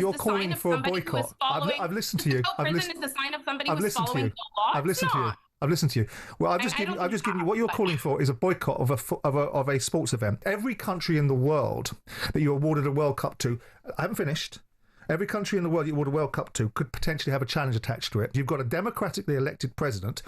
you're calling for a boycott. I've listened to you. Prison is the sign of somebody who's following the law. I've listened to you. I've listened to you. Well, I've just given you what you're calling for is a boycott of a sports event. Every country in the world that you awarded a World Cup to, I haven't finished. Every country in the world you award a World Cup to could potentially have a challenge attached to it. You've got a democratically elected president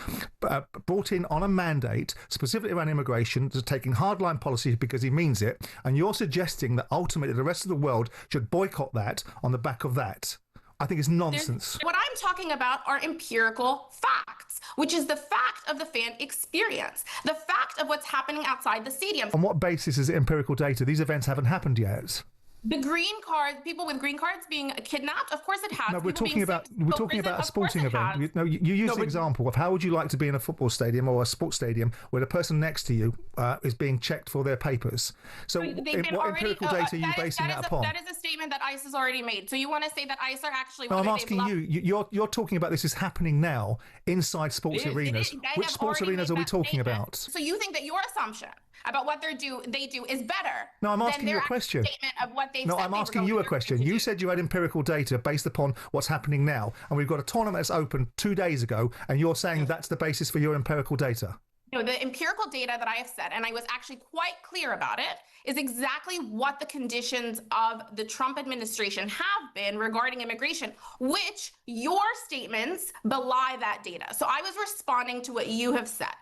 brought in on a mandate specifically around immigration, that's taking hardline policies because he means it, and you're suggesting that ultimately the rest of the world should boycott that on the back of that. I think it's nonsense. What I'm talking about are empirical facts, which is the fact of the fan experience, the fact of what's happening outside the stadium. On what basis is it empirical data? These events haven't happened yet. The green card, people with green cards being kidnapped, of course it has. No, we're talking about a sporting event. You use the example of how would you like to be in a football stadium or a sports stadium where the person next to you is being checked for their papers. So what empirical data are you basing that upon? That is a statement that ICE has already made. So you want to say that ICE are actually... No, I'm asking you. You're talking about this is happening now inside sports arenas. Which sports arenas are we talking about? So you think that your assumption about what they do is better? No, I'm asking you a question. No, I'm asking you a question. You said you had empirical data based upon what's happening now, and we've got a tournament that's opened 2 days ago, and you're saying that's the basis for your empirical data. No, the empirical data that I have said, and I was actually quite clear about it, is exactly what the conditions of the Trump administration have been regarding immigration, which your statements belie that data. So I was responding to what you have said.